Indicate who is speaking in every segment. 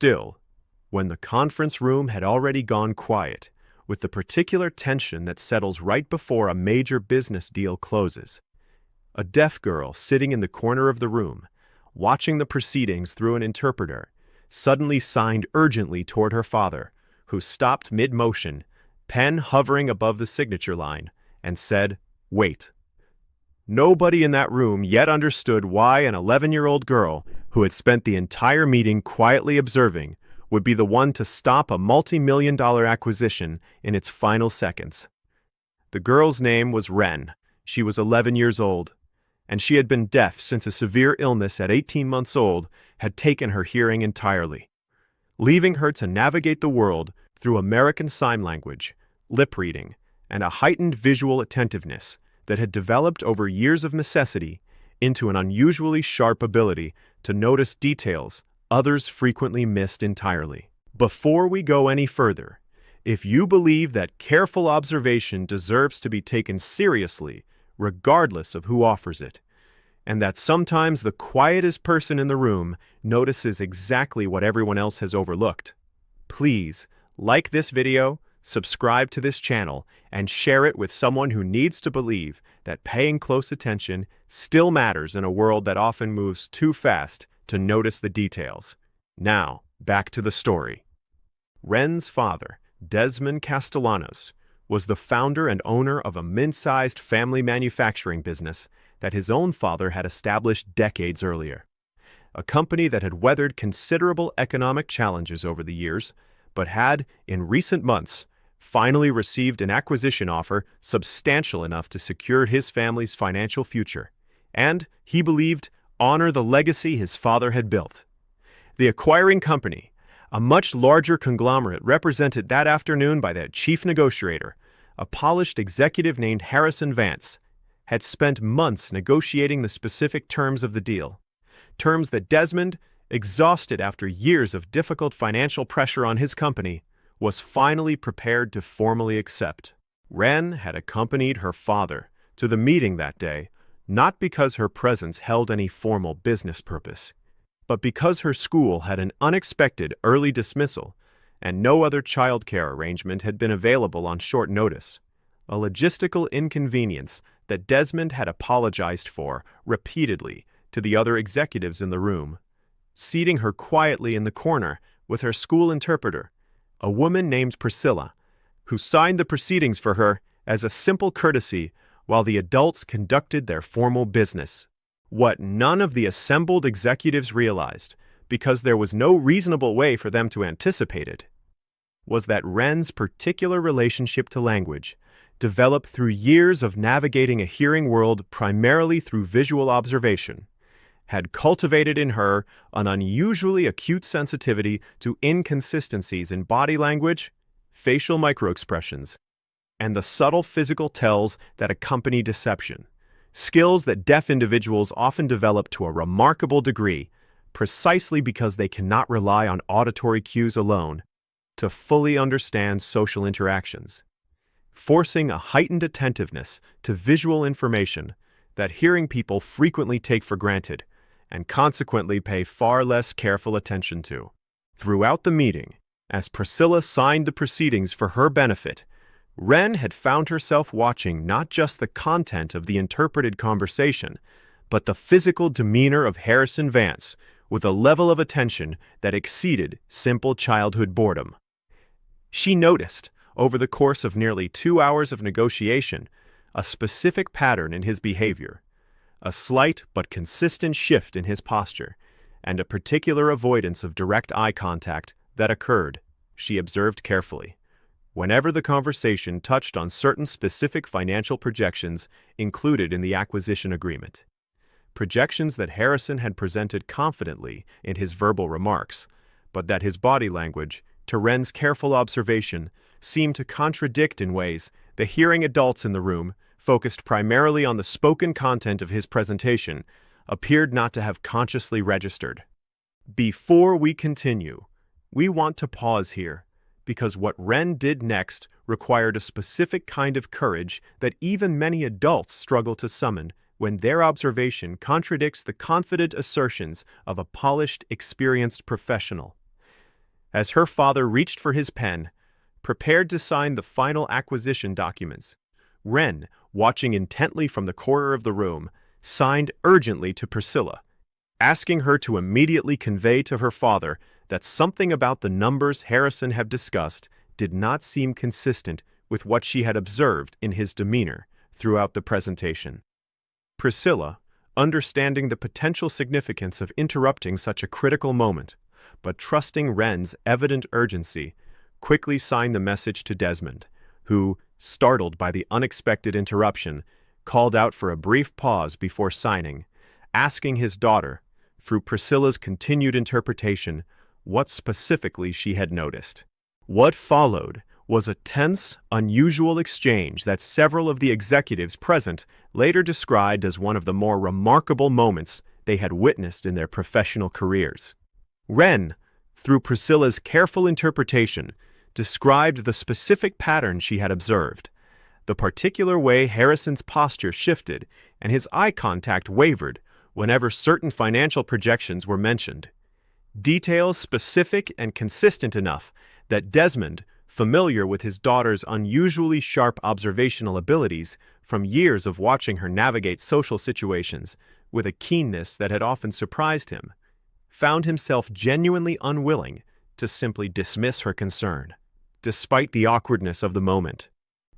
Speaker 1: Still, when the conference room had already gone quiet, with the particular tension that settles right before a major business deal closes, a deaf girl sitting in the corner of the room, watching the proceedings through an interpreter, suddenly signed urgently toward her father, who stopped mid-motion, pen hovering above the signature line, and said, "Wait." Nobody in that room yet understood why an 11-year-old girl, who had spent the entire meeting quietly observing, would be the one to stop a multi-million-dollar acquisition in its final seconds. The girl's name was Ren. She was 11 years old, and she had been deaf since a severe illness at 18 months old had taken her hearing entirely, leaving her to navigate the world through American Sign Language, lip reading, and a heightened visual attentiveness that had developed over years of necessity into an unusually sharp ability to notice details others frequently missed entirely. Before we go any further, if you believe that careful observation deserves to be taken seriously, regardless of who offers it, and that sometimes the quietest person in the room notices exactly what everyone else has overlooked, please like this video, subscribe to this channel, and share it with someone who needs to believe that paying close attention still matters in a world that often moves too fast to notice the details. Now, back to the story. Ren's father, Desmond Castellanos, was the founder and owner of a mid-sized family manufacturing business that his own father had established decades earlier. A company that had weathered considerable economic challenges over the years, but had, in recent months, finally received an acquisition offer substantial enough to secure his family's financial future, and, he believed, honor the legacy his father had built. The acquiring company, a much larger conglomerate represented that afternoon by their chief negotiator, a polished executive named Harrison Vance, had spent months negotiating the specific terms of the deal, terms that Desmond, exhausted after years of difficult financial pressure on his company, was finally prepared to formally accept. Ren had accompanied her father to the meeting that day, not because her presence held any formal business purpose, but because her school had an unexpected early dismissal and no other childcare arrangement had been available on short notice, a logistical inconvenience that Desmond had apologized for repeatedly to the other executives in the room, seating her quietly in the corner with her school interpreter, a woman named Priscilla, who signed the proceedings for her as a simple courtesy while the adults conducted their formal business. What none of the assembled executives realized, because there was no reasonable way for them to anticipate it, was that Ren's particular relationship to language, developed through years of navigating a hearing world primarily through visual observation, had cultivated in her an unusually acute sensitivity to inconsistencies in body language, facial microexpressions, and the subtle physical tells that accompany deception, skills that deaf individuals often develop to a remarkable degree, precisely because they cannot rely on auditory cues alone to fully understand social interactions, forcing a heightened attentiveness to visual information that hearing people frequently take for granted and consequently pay far less careful attention to. Throughout the meeting, as Priscilla signed the proceedings for her benefit, Ren had found herself watching not just the content of the interpreted conversation, but the physical demeanor of Harrison Vance with a level of attention that exceeded simple childhood boredom. She noticed, over the course of nearly 2 hours of negotiation, a specific pattern in his behavior, a slight but consistent shift in his posture, and a particular avoidance of direct eye contact that occurred, she observed carefully, whenever the conversation touched on certain specific financial projections included in the acquisition agreement. Projections that Harrison had presented confidently in his verbal remarks, but that his body language, to Ren's careful observation, seemed to contradict in ways the hearing adults in the room, focused primarily on the spoken content of his presentation, appeared not to have consciously registered. Before we continue, we want to pause here, because what Ren did next required a specific kind of courage that even many adults struggle to summon when their observation contradicts the confident assertions of a polished, experienced professional. As her father reached for his pen, prepared to sign the final acquisition documents, Wren, watching intently from the corner of the room, signed urgently to Priscilla, asking her to immediately convey to her father that something about the numbers Harrison had discussed did not seem consistent with what she had observed in his demeanor throughout the presentation. Priscilla, understanding the potential significance of interrupting such a critical moment, but trusting Wren's evident urgency, quickly signed the message to Desmond, who, startled by the unexpected interruption, called out for a brief pause before signing, asking his daughter, through Priscilla's continued interpretation, what specifically she had noticed. What followed was a tense, unusual exchange that several of the executives present later described as one of the more remarkable moments they had witnessed in their professional careers. Wren, through Priscilla's careful interpretation, described the specific pattern she had observed, the particular way Harrison's posture shifted and his eye contact wavered whenever certain financial projections were mentioned. Details specific and consistent enough that Desmond, familiar with his daughter's unusually sharp observational abilities from years of watching her navigate social situations with a keenness that had often surprised him, found himself genuinely unwilling to simply dismiss her concern. Despite the awkwardness of the moment,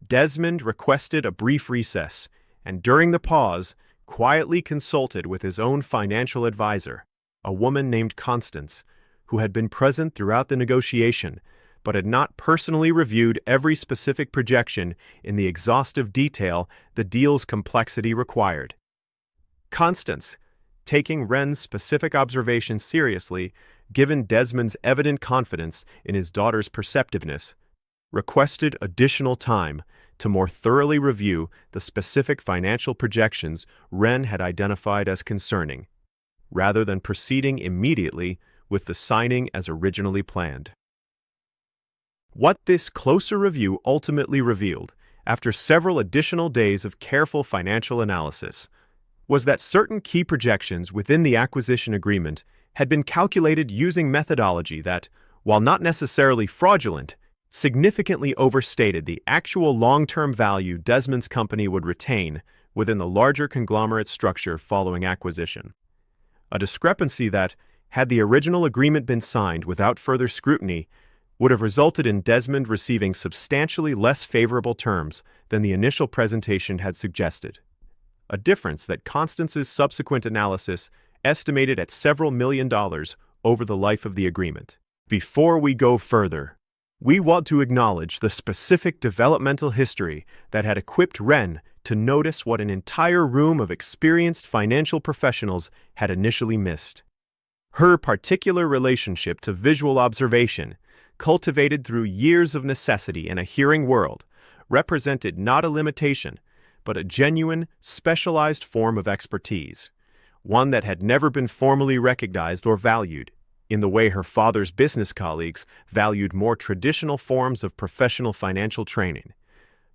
Speaker 1: Desmond requested a brief recess, and during the pause, quietly consulted with his own financial advisor, a woman named Constance, who had been present throughout the negotiation, but had not personally reviewed every specific projection in the exhaustive detail the deal's complexity required. Constance, taking Wren's specific observations seriously, given Desmond's evident confidence in his daughter's perceptiveness, requested additional time to more thoroughly review the specific financial projections Wren had identified as concerning, rather than proceeding immediately with the signing as originally planned. What this closer review ultimately revealed, after several additional days of careful financial analysis, was that certain key projections within the acquisition agreement had been calculated using methodology that, while not necessarily fraudulent, significantly overstated the actual long-term value Desmond's company would retain within the larger conglomerate structure following acquisition. A discrepancy that, had the original agreement been signed without further scrutiny, would have resulted in Desmond receiving substantially less favorable terms than the initial presentation had suggested. A difference that Constance's subsequent analysis estimated at several $1 million over the life of the agreement. Before we go further, we want to acknowledge the specific developmental history that had equipped Wren to notice what an entire room of experienced financial professionals had initially missed. Her particular relationship to visual observation, cultivated through years of necessity in a hearing world, represented not a limitation, but a genuine, specialized form of expertise, one that had never been formally recognized or valued, in the way her father's business colleagues valued more traditional forms of professional financial training,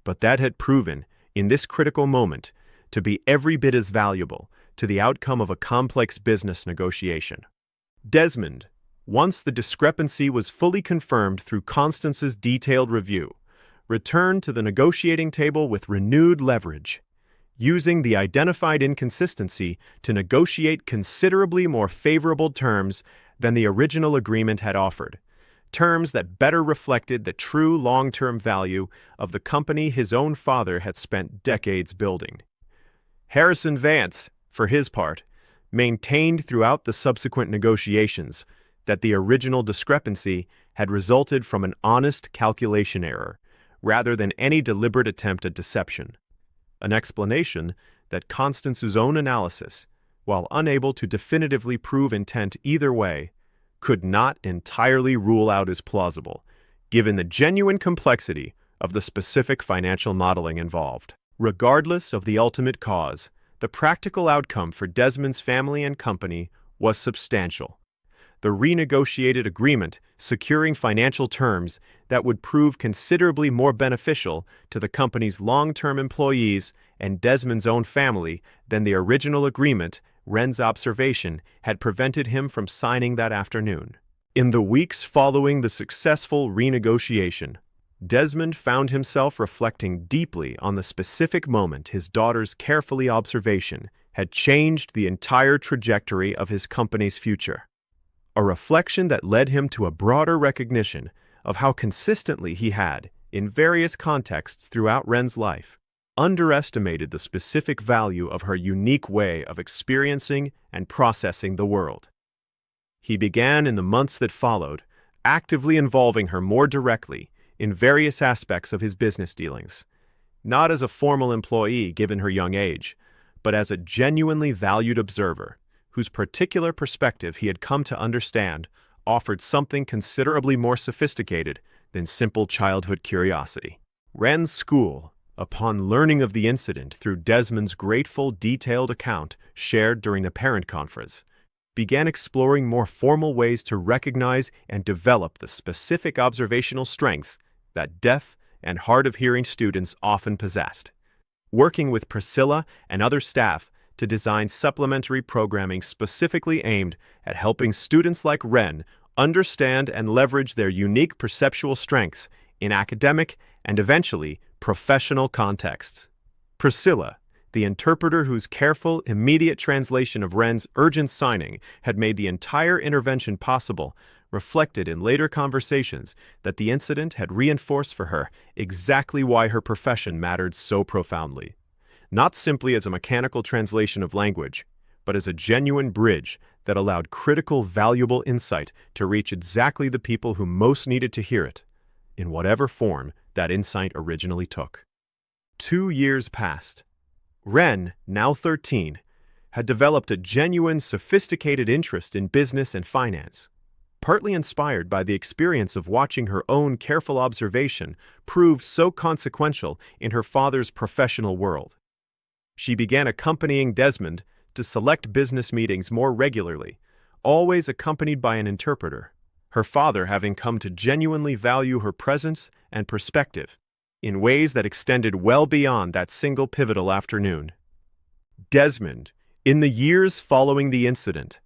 Speaker 1: but that had proven, in this critical moment, to be every bit as valuable to the outcome of a complex business negotiation. Desmond, once the discrepancy was fully confirmed through Constance's detailed review, returned to the negotiating table with renewed leverage, using the identified inconsistency to negotiate considerably more favorable terms than the original agreement had offered, terms that better reflected the true long-term value of the company his own father had spent decades building. Harrison Vance, for his part, maintained throughout the subsequent negotiations that the original discrepancy had resulted from an honest calculation error, rather than any deliberate attempt at deception, an explanation that Constance's own analysis, while unable to definitively prove intent either way, could not entirely rule out as plausible, given the genuine complexity of the specific financial modeling involved. Regardless of the ultimate cause, the practical outcome for Desmond's family and company was substantial. The renegotiated agreement securing financial terms that would prove considerably more beneficial to the company's long-term employees and Desmond's own family than the original agreement Wren's observation had prevented him from signing that afternoon. In the weeks following the successful renegotiation, Desmond found himself reflecting deeply on the specific moment his daughter's careful observation had changed the entire trajectory of his company's future. A reflection that led him to a broader recognition of how consistently he had, in various contexts throughout Ren's life, underestimated the specific value of her unique way of experiencing and processing the world. He began in the months that followed, actively involving her more directly in various aspects of his business dealings, not as a formal employee given her young age, but as a genuinely valued observer whose particular perspective he had come to understand offered something considerably more sophisticated than simple childhood curiosity. Ren's school, upon learning of the incident through Desmond's grateful, detailed account shared during the parent conference, began exploring more formal ways to recognize and develop the specific observational strengths that deaf and hard-of-hearing students often possessed. Working with Priscilla and other staff to design supplementary programming specifically aimed at helping students like Ren understand and leverage their unique perceptual strengths in academic and eventually professional contexts. Priscilla, the interpreter whose careful, immediate translation of Ren's urgent signing had made the entire intervention possible, reflected in later conversations that the incident had reinforced for her exactly why her profession mattered so profoundly. Not simply as a mechanical translation of language, but as a genuine bridge that allowed critical, valuable insight to reach exactly the people who most needed to hear it, in whatever form that insight originally took. 2 years passed. Ren, now 13, had developed a genuine, sophisticated interest in business and finance, partly inspired by the experience of watching her own careful observation prove so consequential in her father's professional world. She began accompanying Desmond to select business meetings more regularly, always accompanied by an interpreter, her father having come to genuinely value her presence and perspective in ways that extended well beyond that single pivotal afternoon. Desmond, in the years following the incident,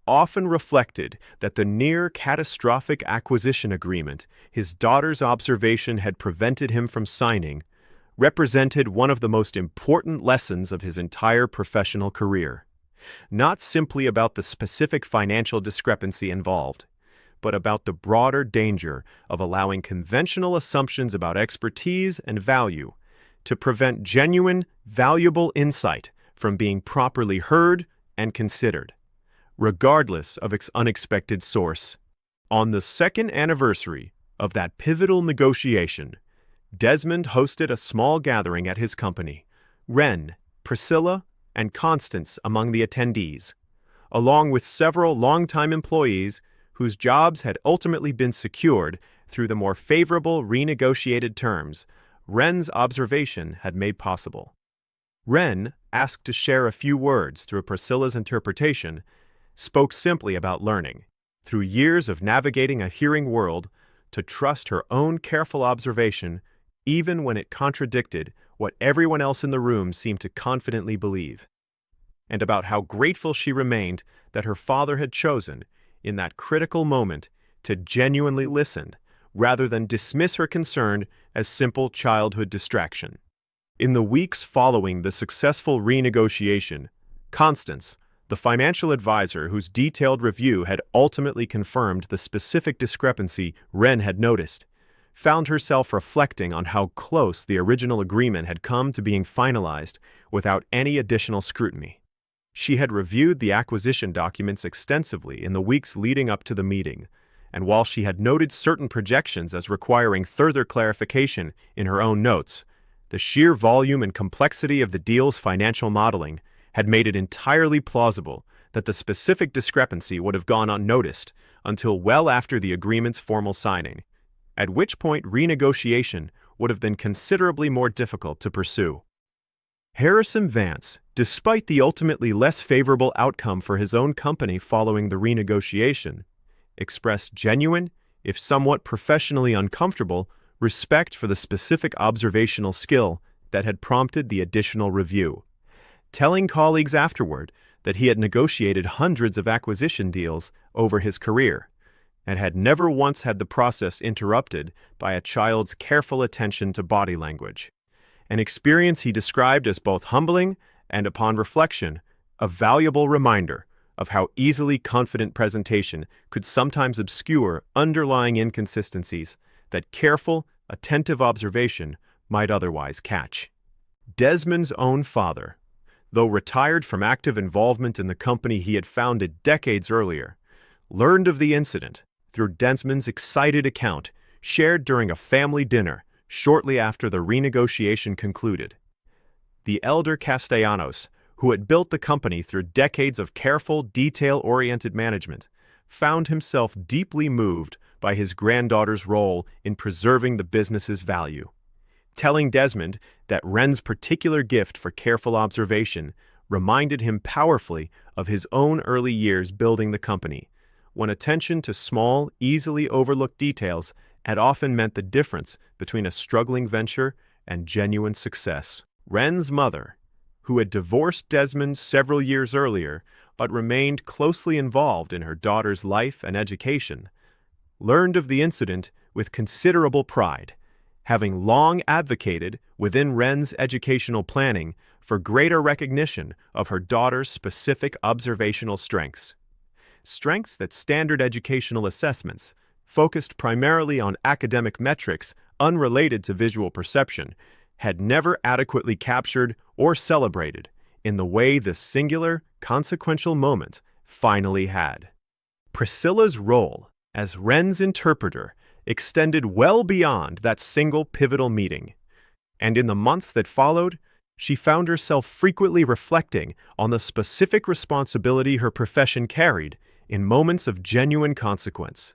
Speaker 1: often reflected that the near-catastrophic acquisition agreement his daughter's observation had prevented him from signing represented one of the most important lessons of his entire professional career. Not simply about the specific financial discrepancy involved, but about the broader danger of allowing conventional assumptions about expertise and value to prevent genuine, valuable insight from being properly heard and considered, regardless of its unexpected source. On the second anniversary of that pivotal negotiation, Desmond hosted a small gathering at his company, Ren, Priscilla, and Constance among the attendees, along with several longtime employees whose jobs had ultimately been secured through the more favorable renegotiated terms Ren's observation had made possible. Ren, asked to share a few words through Priscilla's interpretation, spoke simply about learning, through years of navigating a hearing world, to trust her own careful observation even when it contradicted what everyone else in the room seemed to confidently believe, and about how grateful she remained that her father had chosen, in that critical moment, to genuinely listen, rather than dismiss her concern as simple childhood distraction. In the weeks following the successful renegotiation, Constance, the financial advisor whose detailed review had ultimately confirmed the specific discrepancy Ren had noticed, found herself reflecting on how close the original agreement had come to being finalized without any additional scrutiny. She had reviewed the acquisition documents extensively in the weeks leading up to the meeting, and while she had noted certain projections as requiring further clarification in her own notes, the sheer volume and complexity of the deal's financial modeling had made it entirely plausible that the specific discrepancy would have gone unnoticed until well after the agreement's formal signing, at which point renegotiation would have been considerably more difficult to pursue. Harrison Vance, despite the ultimately less favorable outcome for his own company following the renegotiation, expressed genuine, if somewhat professionally uncomfortable, respect for the specific observational skill that had prompted the additional review, telling colleagues afterward that he had negotiated hundreds of acquisition deals over his career, and had never once had the process interrupted by a child's careful attention to body language, an experience he described as both humbling and, upon reflection, a valuable reminder of how easily confident presentation could sometimes obscure underlying inconsistencies that careful, attentive observation might otherwise catch. Desmond's own father, though retired from active involvement in the company he had founded decades earlier, learned of the incident through Desmond's excited account shared during a family dinner shortly after the renegotiation concluded. The elder Castellanos, who had built the company through decades of careful, detail-oriented management, found himself deeply moved by his granddaughter's role in preserving the business's value, telling Desmond that Wren's particular gift for careful observation reminded him powerfully of his own early years building the company, when attention to small, easily overlooked details had often meant the difference between a struggling venture and genuine success. Wren's mother, who had divorced Desmond several years earlier but remained closely involved in her daughter's life and education, learned of the incident with considerable pride, having long advocated within Wren's educational planning for greater recognition of her daughter's specific observational strengths. Strengths that standard educational assessments, focused primarily on academic metrics unrelated to visual perception, had never adequately captured or celebrated in the way this singular, consequential moment finally had. Priscilla's role as Wren's interpreter extended well beyond that single pivotal meeting, and in the months that followed, she found herself frequently reflecting on the specific responsibility her profession carried in moments of genuine consequence.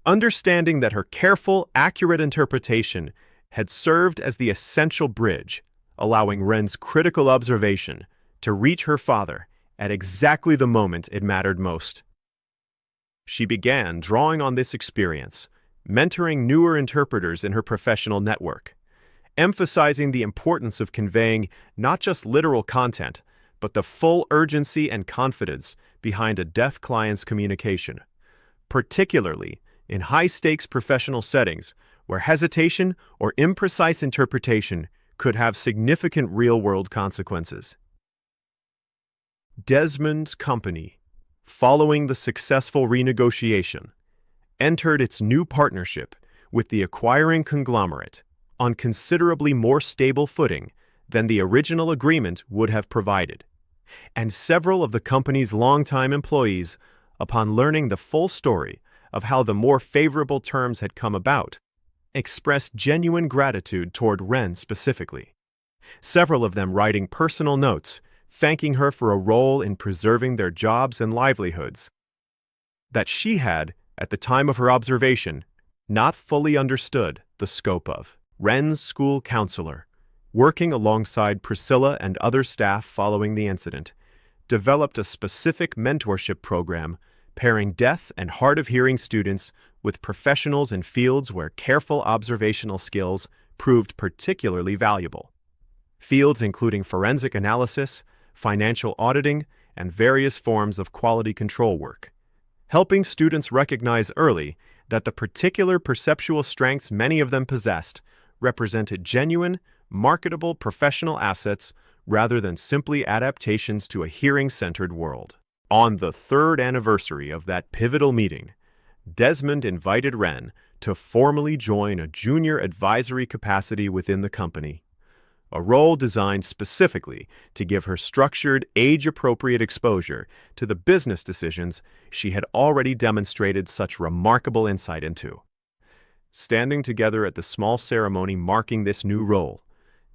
Speaker 1: Understanding that her careful, accurate interpretation had served as the essential bridge, allowing Wren's critical observation to reach her father at exactly the moment it mattered most. She began drawing on this experience, mentoring newer interpreters in her professional network, emphasizing the importance of conveying not just literal content, but the full urgency and confidence behind a deaf client's communication, particularly in high-stakes professional settings where hesitation or imprecise interpretation could have significant real-world consequences. Desmond's company, following the successful renegotiation, entered its new partnership with the acquiring conglomerate on considerably more stable footing than the original agreement would have provided, and several of the company's longtime employees, upon learning the full story of how the more favorable terms had come about, expressed genuine gratitude toward Wren specifically, several of them writing personal notes thanking her for a role in preserving their jobs and livelihoods that she had, at the time of her observation, not fully understood the scope of. Wren's school counselor, working alongside Priscilla and other staff following the incident, developed a specific mentorship program pairing deaf and hard-of-hearing students with professionals in fields where careful observational skills proved particularly valuable. Fields including forensic analysis, financial auditing, and various forms of quality control work, helping students recognize early that the particular perceptual strengths many of them possessed represented genuine, marketable professional assets rather than simply adaptations to a hearing-centered world. On the third anniversary of that pivotal meeting, Desmond invited Wren to formally join a junior advisory capacity within the company, a role designed specifically to give her structured, age-appropriate exposure to the business decisions she had already demonstrated such remarkable insight into. Standing together at the small ceremony marking this new role,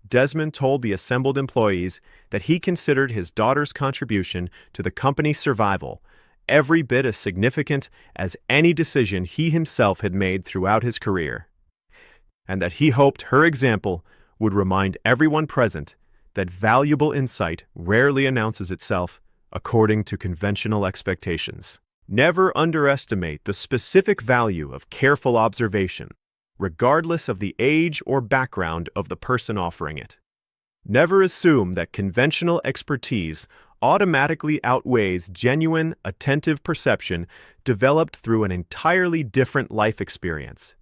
Speaker 1: Desmond told the assembled employees that he considered his daughter's contribution to the company's survival every bit as significant as any decision he himself had made throughout his career, and that he hoped her example would remind everyone present that valuable insight rarely announces itself according to conventional expectations. Never underestimate the specific value of careful observation, regardless of the age or background of the person offering it. Never assume that conventional expertise automatically outweighs genuine, attentive perception developed through an entirely different life experience.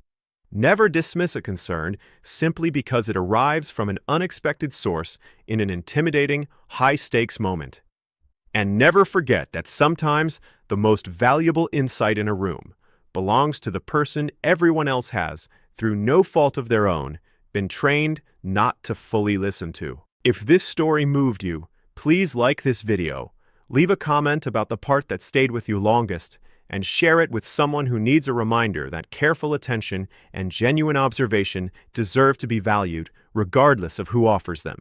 Speaker 1: Never dismiss a concern simply because it arrives from an unexpected source in an intimidating, high-stakes moment. And never forget that sometimes the most valuable insight in a room belongs to the person everyone else has, through no fault of their own, been trained not to fully listen to. If this story moved you, please like this video, leave a comment about the part that stayed with you longest, and share it with someone who needs a reminder that careful attention and genuine observation deserve to be valued, regardless of who offers them.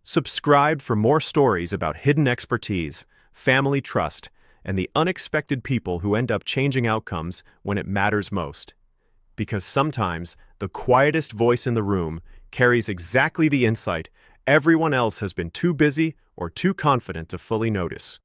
Speaker 1: Subscribe for more stories about hidden expertise, family trust, and the unexpected people who end up changing outcomes when it matters most. Because sometimes the quietest voice in the room carries exactly the insight everyone else has been too busy or too confident to fully notice.